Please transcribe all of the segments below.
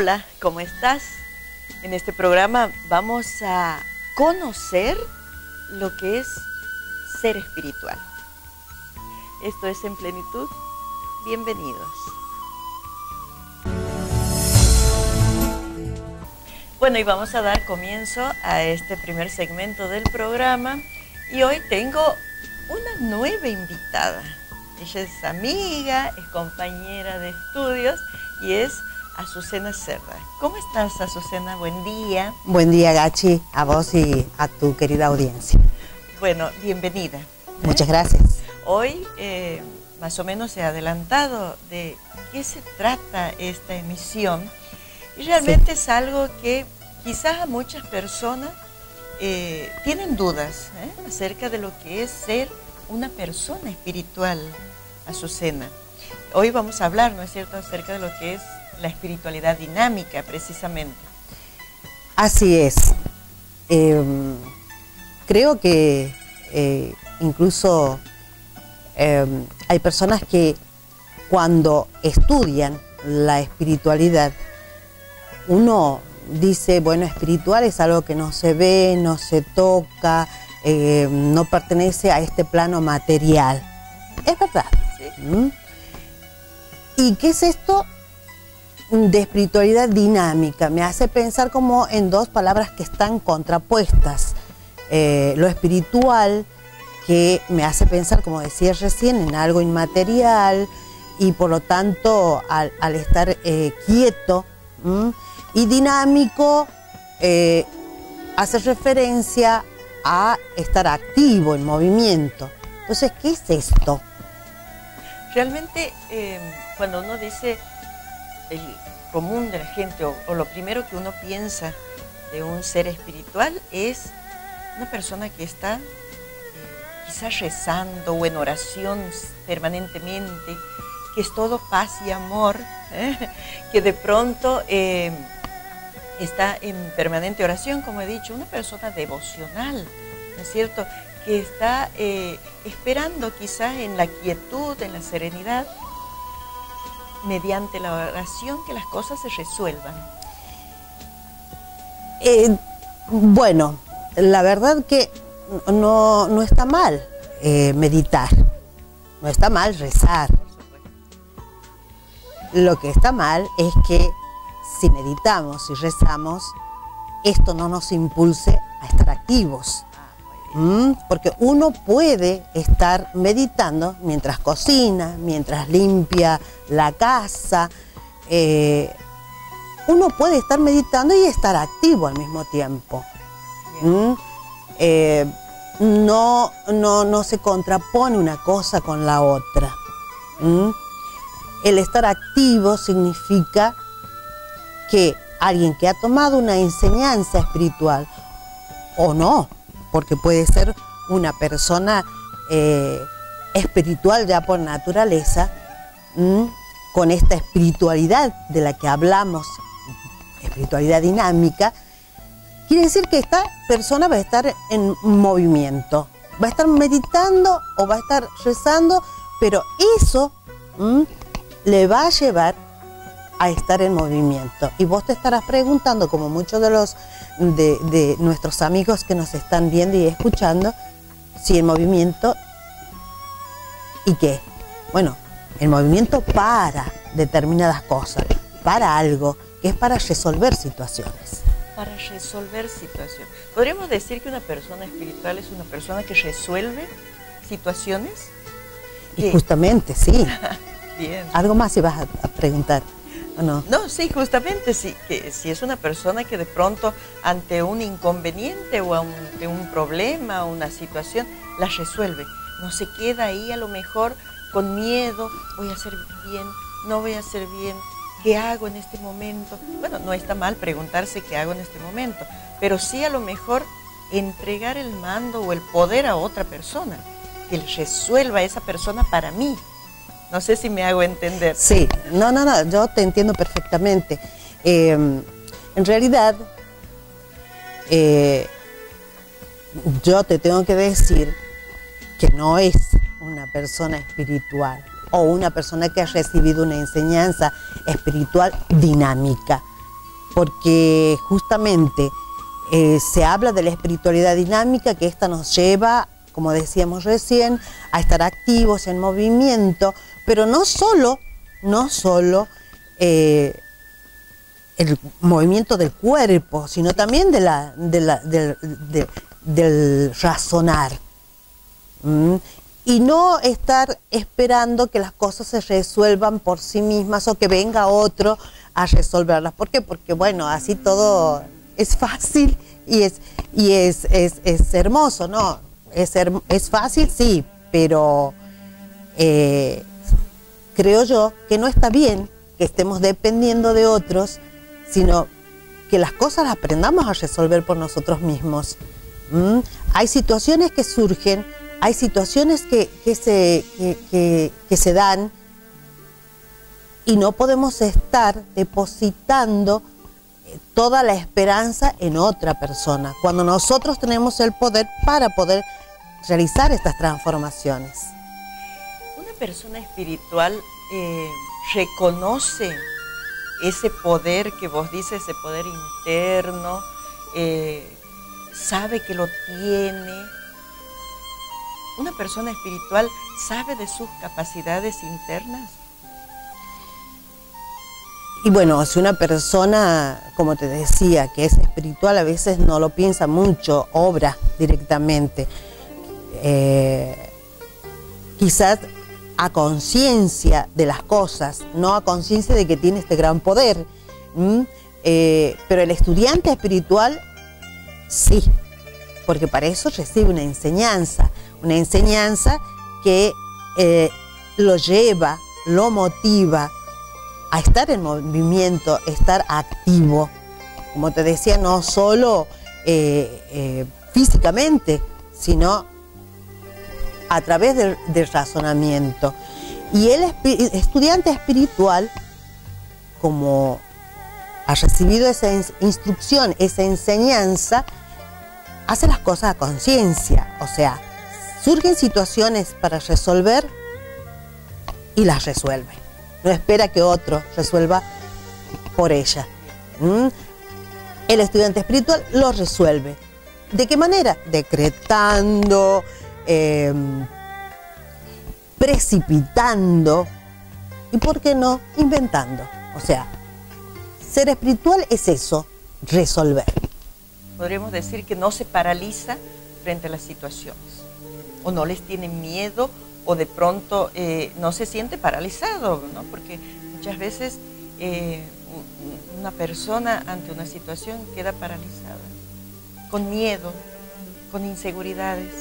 Hola, ¿cómo estás? En este programa vamos a conocer lo que es ser espiritual. Esto es En Plenitud. Bienvenidos. Bueno, y vamos a dar comienzo a este primer segmento del programa. Y hoy tengo una nueva invitada. Ella es amiga, es compañera de estudios y es Azucena Cerda. ¿Cómo estás, Azucena? Buen día. Buen día, Gachi, a vos y a tu querida audiencia. Bueno, bienvenida. Muchas gracias. Hoy más o menos he adelantado de qué se trata esta emisión y realmente es algo que quizás a muchas personas tienen dudas acerca de lo que es ser una persona espiritual, Azucena. Hoy vamos a hablar, ¿no es cierto?, acerca de lo que es la espiritualidad dinámica, precisamente. Así es. Creo que incluso hay personas que cuando estudian la espiritualidad, uno dice, bueno, espiritual es algo que no se ve, no se toca, no pertenece a este plano material. Es verdad. ¿Sí? ¿Y qué es esto de espiritualidad dinámica? Me hace pensar como en dos palabras que están contrapuestas. Lo espiritual, que me hace pensar, como decía recién, en algo inmaterial y por lo tanto al estar quieto, y dinámico hace referencia a estar activo, en movimiento. Entonces, ¿qué es esto? Realmente, cuando uno dice el común de la gente, o lo primero que uno piensa de un ser espiritual es una persona que está quizás rezando o en oración permanentemente, que es todo paz y amor, que de pronto está en permanente oración, como he dicho, una persona devocional, ¿no es cierto?, que está esperando quizás en la quietud, en la serenidad, mediante la oración, que las cosas se resuelvan. Bueno, la verdad que no está mal meditar, no está mal rezar. Lo que está mal es que si meditamos y rezamos, esto no nos impulse a estar activos. Porque uno puede estar meditando mientras cocina, mientras limpia la casa. Uno puede estar meditando y estar activo al mismo tiempo. No se contrapone una cosa con la otra. El estar activo significa que alguien que ha tomado una enseñanza espiritual, o no, porque puede ser una persona espiritual ya por naturaleza, con esta espiritualidad de la que hablamos, espiritualidad dinámica, quiere decir que esta persona va a estar en movimiento, va a estar meditando o va a estar rezando, pero eso le va a llevar a estar en movimiento. Y vos te estarás preguntando, como muchos de nuestros amigos que nos están viendo y escuchando, si el movimiento y qué. Bueno, el movimiento para determinadas cosas, para algo, que es para resolver situaciones. Para resolver situaciones. ¿Podríamos decir que una persona espiritual es una persona que resuelve situaciones? Y justamente, sí. Bien. ¿Algo más ibas a preguntar? No. No, sí, justamente sí, que si es una persona que de pronto ante un inconveniente o ante un problema, una situación, la resuelve. No se queda ahí a lo mejor con miedo, voy a hacer bien, no voy a hacer bien, ¿qué hago en este momento? Bueno, no está mal preguntarse qué hago en este momento, pero sí a lo mejor entregar el mando o el poder a otra persona, que resuelva a esa persona para mí. No sé si me hago entender. Sí, no, yo te entiendo perfectamente. En realidad, yo te tengo que decir que no es una persona espiritual o una persona que ha recibido una enseñanza espiritual dinámica. porque justamente se habla de la espiritualidad dinámica, que esta nos lleva, como decíamos recién, a estar activos, en movimiento, pero no solo el movimiento del cuerpo, sino también del razonar. Y no estar esperando que las cosas se resuelvan por sí mismas o que venga otro a resolverlas. ¿Por qué? Porque bueno, así todo es fácil y es hermoso, ¿no? Es fácil, sí, pero creo yo que no está bien que estemos dependiendo de otros, sino que las cosas las aprendamos a resolver por nosotros mismos. Hay situaciones que surgen, hay situaciones que se dan y no podemos estar depositando toda la esperanza en otra persona, cuando nosotros tenemos el poder para poder realizar estas transformaciones. Una persona espiritual reconoce ese poder que vos dices, ese poder interno, sabe que lo tiene. ¿Una persona espiritual sabe de sus capacidades internas? Y bueno, si una persona, como te decía, que es espiritual, a veces no lo piensa mucho, obra directamente. Quizás a conciencia de las cosas, no a conciencia de que tiene este gran poder. Pero el estudiante espiritual, sí, porque para eso recibe una enseñanza que lo lleva, lo motiva a estar en movimiento, estar activo, como te decía, no solo físicamente, sino a través del razonamiento. Y el estudiante espiritual, como ha recibido esa instrucción, esa enseñanza, hace las cosas a conciencia, o sea, surgen situaciones para resolver y las resuelve. No espera que otro resuelva por ella. El estudiante espiritual lo resuelve. ¿De qué manera? Decretando, precipitando y, ¿por qué no?, inventando. O sea, ser espiritual es eso, resolver. Podríamos decir que no se paraliza frente a las situaciones, o no les tiene miedo, o de pronto no se siente paralizado, ¿no? Porque muchas veces una persona ante una situación queda paralizada, con miedo, con inseguridades.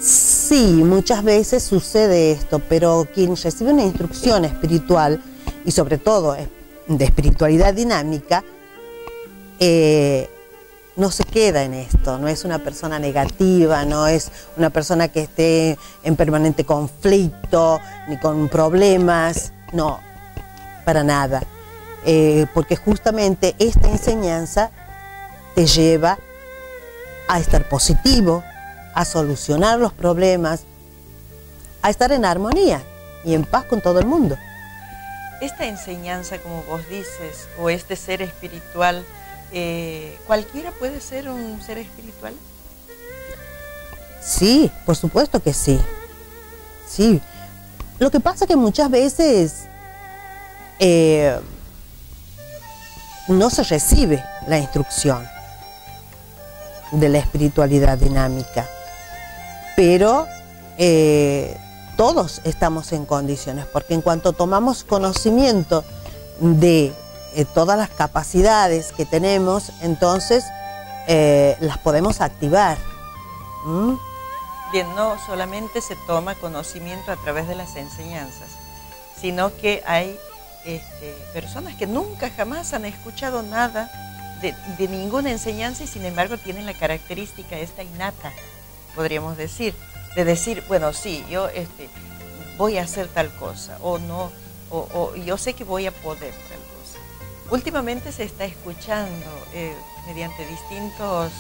Sí, muchas veces sucede esto, pero quien recibe una instrucción espiritual, y sobre todo de espiritualidad dinámica, no se queda en esto, no es una persona negativa, no es una persona que esté en permanente conflicto, ni con problemas, no, para nada. Porque justamente esta enseñanza te lleva a estar positivo, a solucionar los problemas, a estar en armonía y en paz con todo el mundo. Esta enseñanza, como vos dices, o este ser espiritual, ¿cualquiera puede ser un ser espiritual? Sí, por supuesto que sí. Sí. Lo que pasa es que muchas veces no se recibe la instrucción de la espiritualidad dinámica, pero todos estamos en condiciones, porque en cuanto tomamos conocimiento de todas las capacidades que tenemos, entonces las podemos activar. Bien, no solamente se toma conocimiento a través de las enseñanzas, sino que hay personas que nunca jamás han escuchado nada de ninguna enseñanza y sin embargo tienen la característica esta innata, podríamos decir, de decir, bueno, sí, yo voy a hacer tal cosa, o no, o yo sé que voy a poder tal cosa. Últimamente se está escuchando mediante distintos,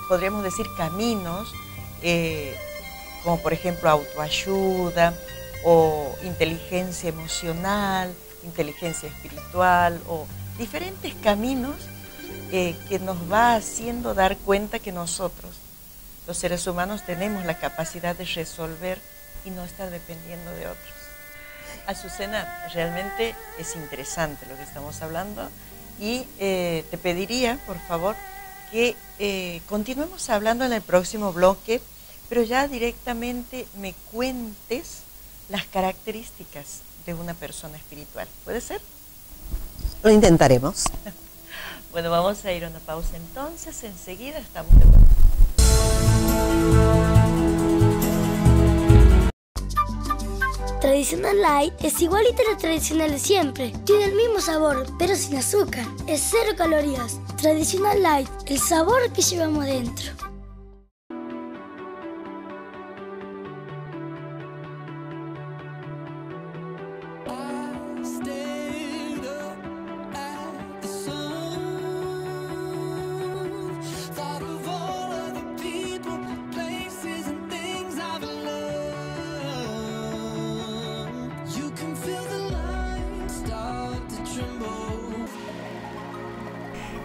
podríamos decir, caminos, como por ejemplo autoayuda o inteligencia emocional, inteligencia espiritual o diferentes caminos que nos va haciendo dar cuenta que nosotros, los seres humanos, tenemos la capacidad de resolver y no estar dependiendo de otros. Azucena, realmente es interesante lo que estamos hablando y te pediría, por favor, que continuemos hablando en el próximo bloque, pero ya directamente me cuentes las características de una persona espiritual. ¿Puede ser? Lo intentaremos. Bueno, vamos a ir a una pausa entonces, enseguida estamos de vuelta. Tradicional Light es igualita a la tradicional de siempre. Tiene el mismo sabor, pero sin azúcar. Es 0 calorías. Tradicional Light, el sabor que llevamos dentro.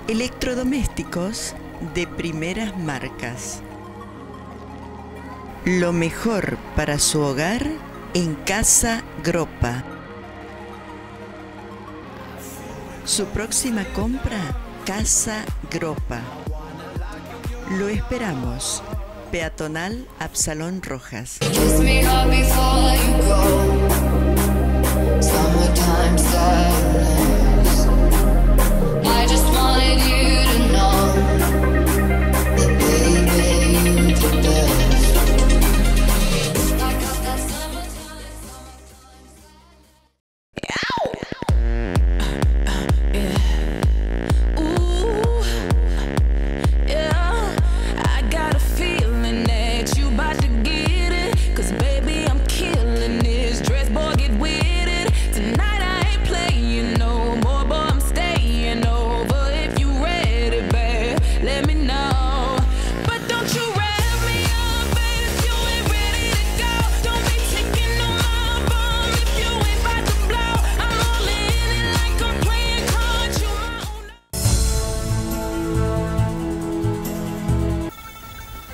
Electrodomésticos de primeras marcas. Lo mejor para su hogar en Casa Gropa. Su próxima compra, Casa Gropa. Lo esperamos. Peatonal Absalón Rojas.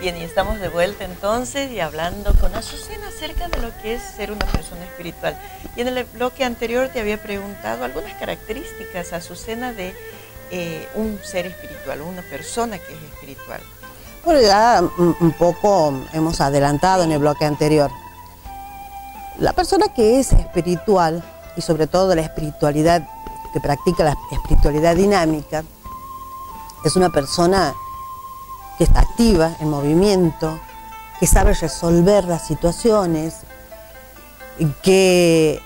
Bien, y estamos de vuelta entonces y hablando con Azucena acerca de lo que es ser una persona espiritual. Y en el bloque anterior te había preguntado algunas características, Azucena, de un ser espiritual, una persona que es espiritual. Bueno, ya un poco hemos adelantado en el bloque anterior. La persona que es espiritual, y sobre todo la espiritualidad, que practica la espiritualidad dinámica, es una persona que está activa, en movimiento, que sabe resolver las situaciones, que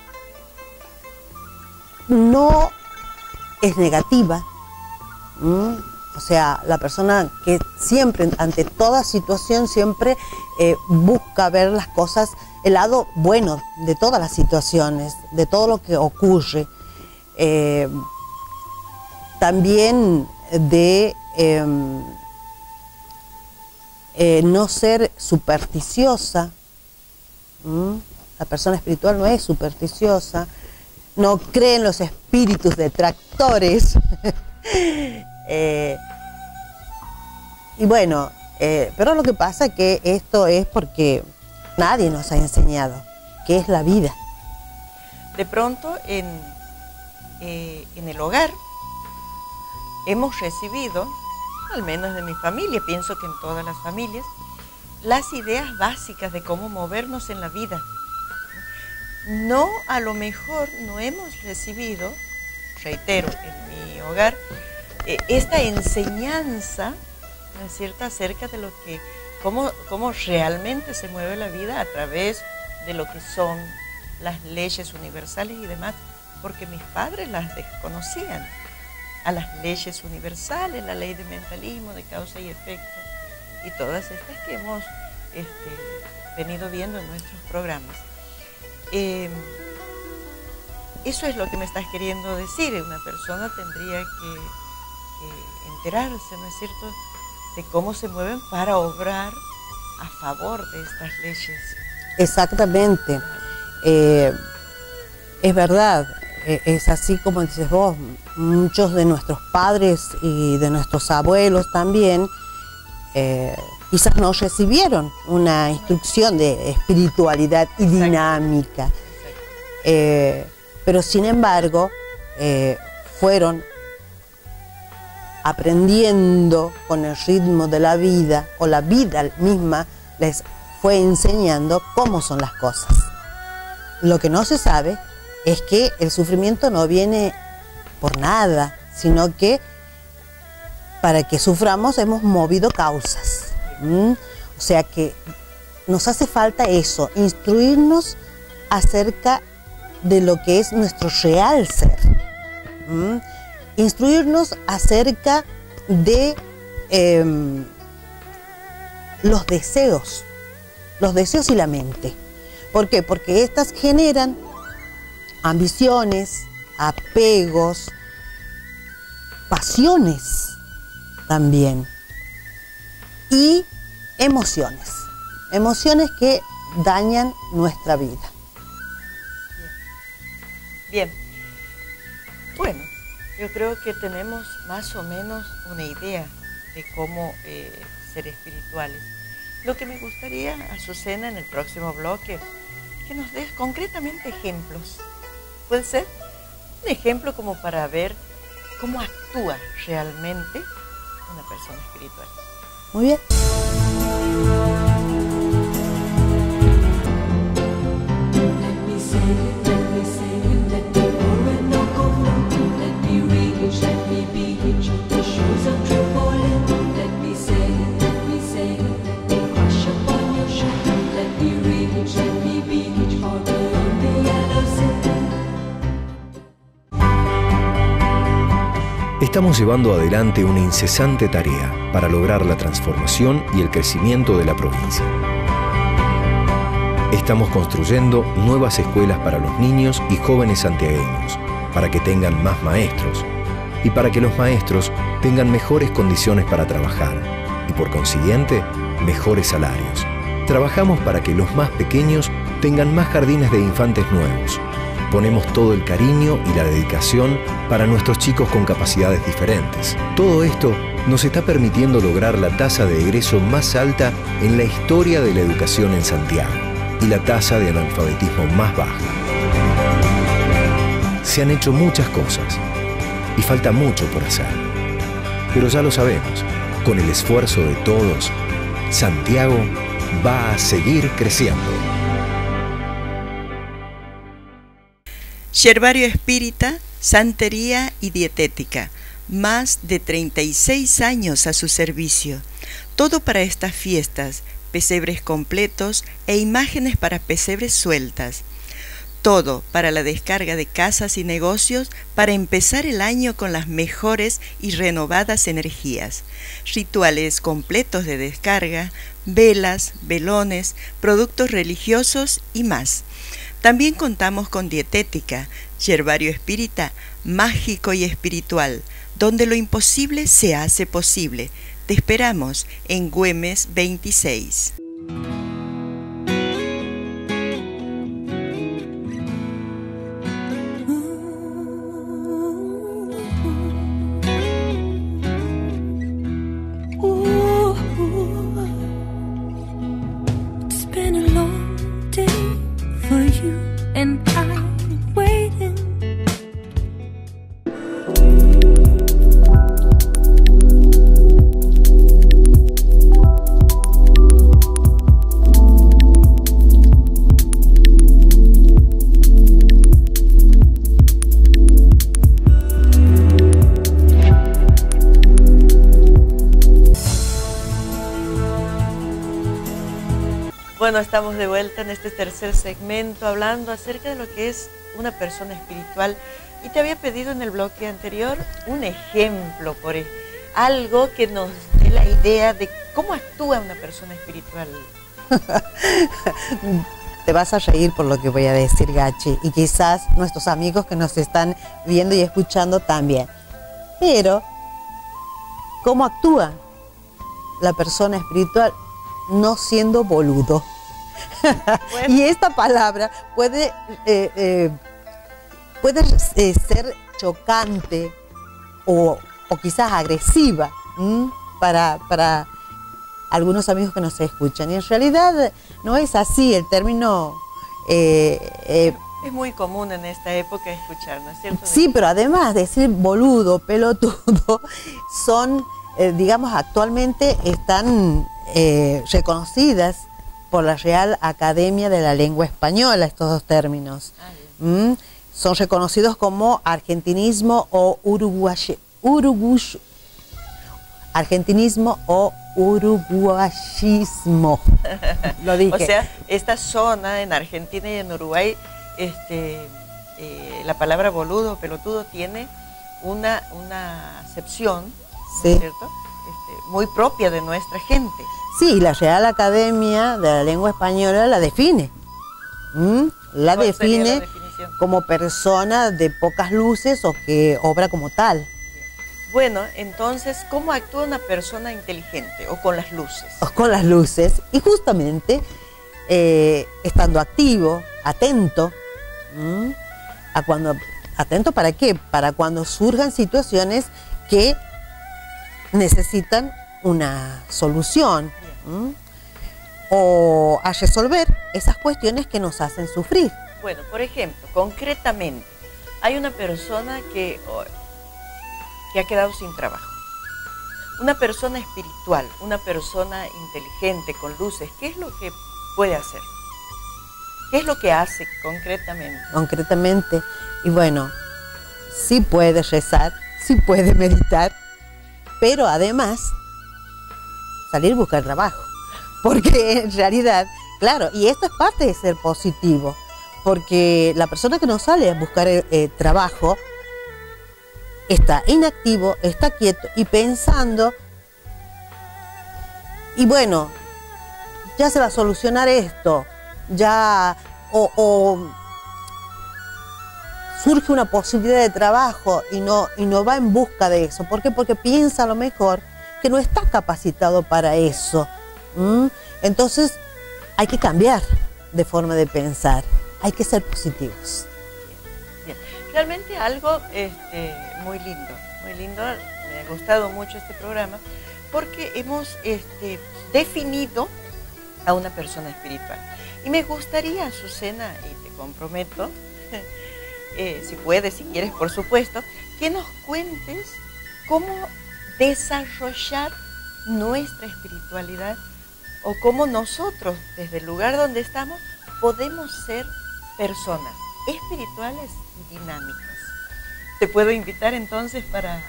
no es negativa. O sea, la persona que siempre, ante toda situación, siempre busca ver las cosas, el lado bueno de todas las situaciones, de todo lo que ocurre. También de no ser supersticiosa. La persona espiritual no es supersticiosa, no cree en los espíritus detractores. Y bueno, pero lo que pasa es que esto es porque nadie nos ha enseñado qué es la vida. De pronto en el hogar hemos recibido, al menos de mi familia, pienso que en todas las familias, las ideas básicas de cómo movernos en la vida. No, a lo mejor no hemos recibido, reitero, en mi hogar, esta enseñanza, ¿no es cierto?, acerca de lo que, cómo realmente se mueve la vida a través de lo que son las leyes universales y demás, porque mis padres las desconocían. A las leyes universales, la ley de mentalismo, de causa y efecto, y todas estas que hemos venido viendo en nuestros programas. Eso es lo que me estás queriendo decir. Una persona tendría que enterarse, ¿no es cierto?, de cómo se mueven para obrar a favor de estas leyes. Exactamente. Es verdad, es así como dices vos, muchos de nuestros padres y de nuestros abuelos también quizás no recibieron una instrucción de espiritualidad y dinámica, pero sin embargo fueron aprendiendo con el ritmo de la vida, o la vida misma les fue enseñando cómo son las cosas. Lo que no se sabe es que el sufrimiento no viene por nada, sino que para que suframos hemos movido causas. O sea que nos hace falta eso, instruirnos acerca de lo que es nuestro real ser. Instruirnos acerca de los deseos y la mente. ¿Por qué? Porque estas generan ambiciones, apegos, pasiones también y emociones que dañan nuestra vida. Bien. Bueno, yo creo que tenemos más o menos una idea de cómo ser espirituales. Lo que me gustaría, Azucena, en el próximo bloque, que nos des concretamente ejemplos. ¿Puede ser? Un ejemplo como para ver cómo actúa realmente una persona espiritual. Muy bien. Estamos llevando adelante una incesante tarea para lograr la transformación y el crecimiento de la provincia. Estamos construyendo nuevas escuelas para los niños y jóvenes santiagueños, para que tengan más maestros y para que los maestros tengan mejores condiciones para trabajar y, por consiguiente, mejores salarios. Trabajamos para que los más pequeños tengan más jardines de infantes nuevos. Ponemos todo el cariño y la dedicación para nuestros chicos con capacidades diferentes. Todo esto nos está permitiendo lograr la tasa de egreso más alta en la historia de la educación en Santiago y la tasa de analfabetismo más baja. Se han hecho muchas cosas y falta mucho por hacer. Pero ya lo sabemos, con el esfuerzo de todos, Santiago va a seguir creciendo. Yerbario Espírita, Santería y Dietética. Más de 36 años a su servicio. Todo para estas fiestas, pesebres completos e imágenes para pesebres sueltas. Todo para la descarga de casas y negocios para empezar el año con las mejores y renovadas energías. Rituales completos de descarga, velas, velones, productos religiosos y más. También contamos con dietética, yerbario espírita, mágico y espiritual, donde lo imposible se hace posible. Te esperamos en Güemes 26. Bueno, estamos de vuelta en este tercer segmento hablando acerca de lo que es una persona espiritual. Y te había pedido en el bloque anterior un ejemplo, por algo que nos dé la idea de cómo actúa una persona espiritual. Te vas a reír por lo que voy a decir, Gachi, y quizás nuestros amigos que nos están viendo y escuchando también. Pero, ¿cómo actúa la persona espiritual? No siendo boludo. Bueno. Y esta palabra puede puede ser chocante o quizás agresiva para algunos amigos que nos escuchan. Y en realidad no es así. El término... es muy común en esta época escuchar, ¿no es cierto? Sí, pero además decir boludo, pelotudo, son, digamos, actualmente están reconocidas por la Real Academia de la Lengua Española, estos dos términos. Son reconocidos como argentinismo o argentinismo o uruguayismo. Lo dije. O sea, esta zona en Argentina y en Uruguay, la palabra boludo o pelotudo tiene una acepción, sí, ¿cierto? Muy propia de nuestra gente. Sí, la Real Academia de la Lengua Española la define. La define como persona de pocas luces o que obra como tal. Bueno, entonces, ¿cómo actúa una persona inteligente o con las luces? O con las luces, y justamente estando activo, atento, ¿atento para qué? Para cuando surjan situaciones que necesitan una solución o a resolver esas cuestiones que nos hacen sufrir. Bueno, por ejemplo, concretamente, hay una persona que ha quedado sin trabajo. Una persona espiritual, una persona inteligente, con luces, ¿qué es lo que puede hacer? ¿Qué es lo que hace concretamente? Concretamente, y bueno, sí puede rezar, sí puede meditar, pero además salir a buscar trabajo. Porque en realidad, claro, y esto es parte de ser positivo, porque la persona que no sale a buscar trabajo está inactivo, está quieto y pensando, y bueno, ya se va a solucionar esto, ya, o surge una posibilidad de trabajo y no va en busca de eso. ¿Por qué? Porque piensa a lo mejor que no está capacitado para eso. Entonces hay que cambiar de forma de pensar, hay que ser positivos. Bien. Realmente algo muy lindo, me ha gustado mucho este programa porque hemos definido a una persona espiritual. Y me gustaría, Azucena, y te comprometo, si puedes, si quieres, por supuesto, que nos cuentes cómo desarrollar nuestra espiritualidad o cómo nosotros, desde el lugar donde estamos, podemos ser personas espirituales y dinámicas. ¿Te puedo invitar entonces para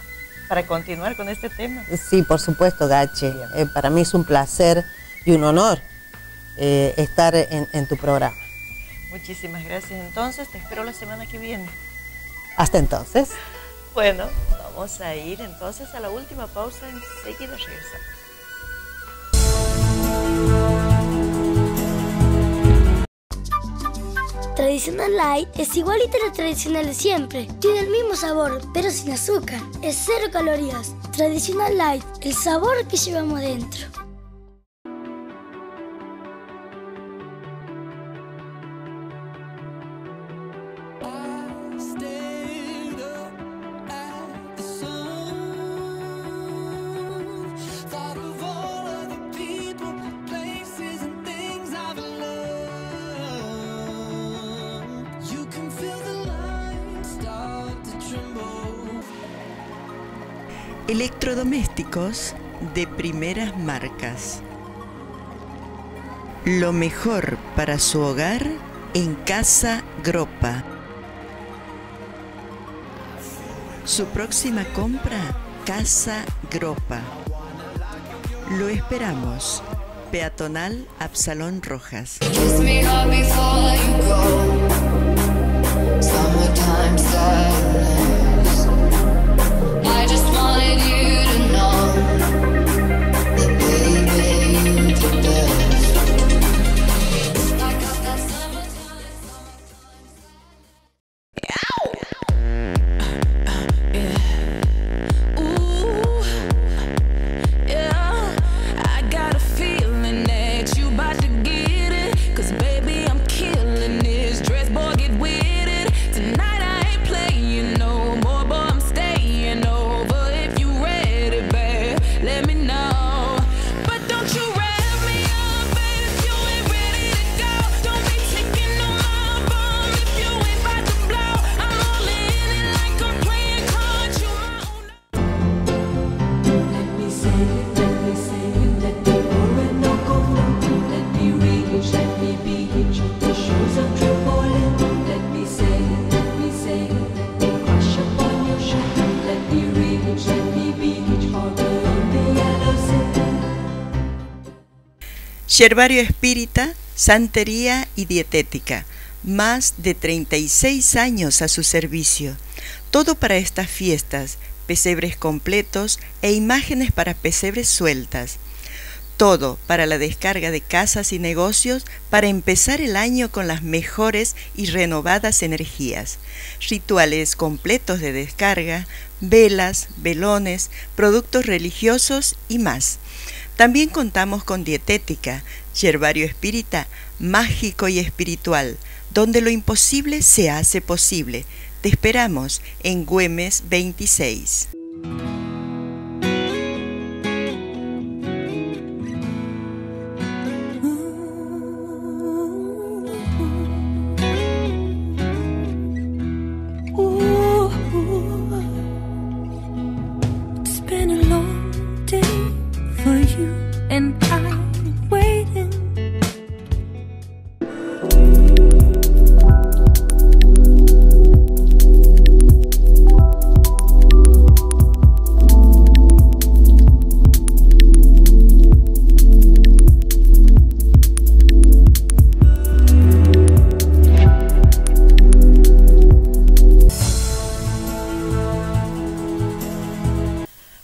continuar con este tema? Sí, por supuesto, Gache. Para mí es un placer y un honor estar en tu programa. Muchísimas gracias. Entonces, te espero la semana que viene. Hasta entonces. Bueno, vamos a ir entonces a la última pausa. Enseguida regresamos. Tradicional Light es igualita a la tradicional de siempre. Tiene el mismo sabor, pero sin azúcar. Es 0 calorías. Tradicional Light, el sabor que llevamos dentro. Electrodomésticos de primeras marcas. Lo mejor para su hogar en Casa Gropa. Su próxima compra, Casa Gropa. Lo esperamos. Peatonal Absalón Rojas. Killing Yerbario espírita, santería y dietética. Más de 36 años a su servicio. Todo para estas fiestas, pesebres completos e imágenes para pesebres sueltas. Todo para la descarga de casas y negocios para empezar el año con las mejores y renovadas energías. Rituales completos de descarga, velas, velones, productos religiosos y más. También contamos con dietética, yerbario espírita, mágico y espiritual, donde lo imposible se hace posible. Te esperamos en Güemes 26.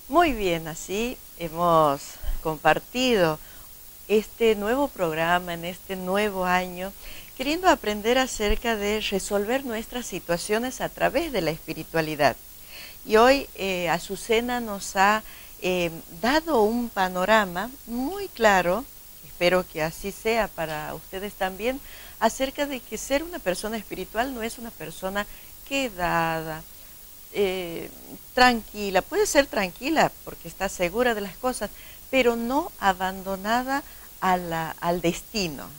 Muy bien, así hemos compartido este nuevo programa en este nuevo año, queriendo aprender acerca de resolver nuestras situaciones a través de la espiritualidad. Y hoy Azucena nos ha dado un panorama muy claro, espero que así sea para ustedes también, acerca de que ser una persona espiritual no es una persona quedada, tranquila, puede ser tranquila porque está segura de las cosas, pero no abandonada al destino,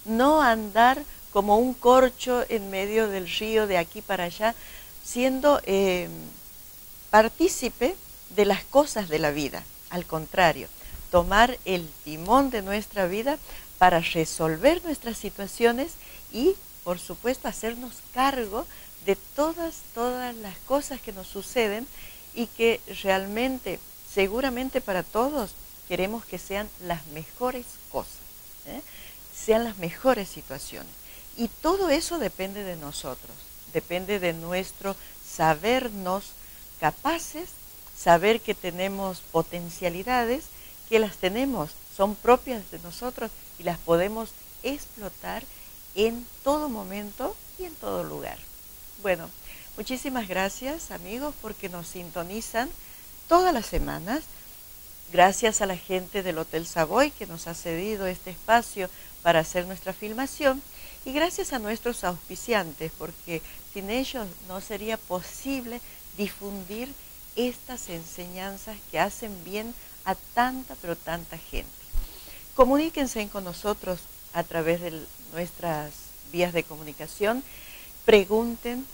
no andar como un corcho en medio del río de aquí para allá, siendo partícipe de las cosas de la vida. Al contrario, tomar el timón de nuestra vida para resolver nuestras situaciones y, por supuesto, hacernos cargo de todas las cosas que nos suceden y que realmente, seguramente para todos, queremos que sean las mejores cosas, sean las mejores situaciones. Y todo eso depende de nosotros, depende de nuestro sabernos capaces, saber que tenemos potencialidades, que las tenemos, son propias de nosotros y las podemos explotar en todo momento y en todo lugar. Bueno, muchísimas gracias amigos porque nos sintonizan todas las semanas. Gracias a la gente del Hotel Savoy que nos ha cedido este espacio para hacer nuestra filmación y gracias a nuestros auspiciantes porque sin ellos no sería posible difundir estas enseñanzas que hacen bien a tanta pero tanta gente. Comuníquense con nosotros a través de nuestras vías de comunicación, pregunten,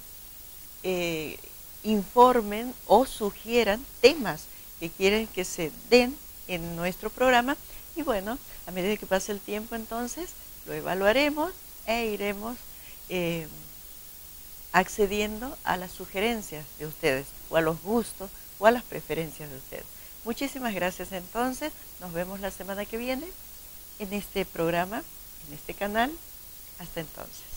informen o sugieran temas que quieren que se den en nuestro programa y bueno, a medida que pase el tiempo entonces lo evaluaremos e iremos accediendo a las sugerencias de ustedes o a los gustos o a las preferencias de ustedes. Muchísimas gracias entonces, nos vemos la semana que viene en este programa, en este canal. Hasta entonces.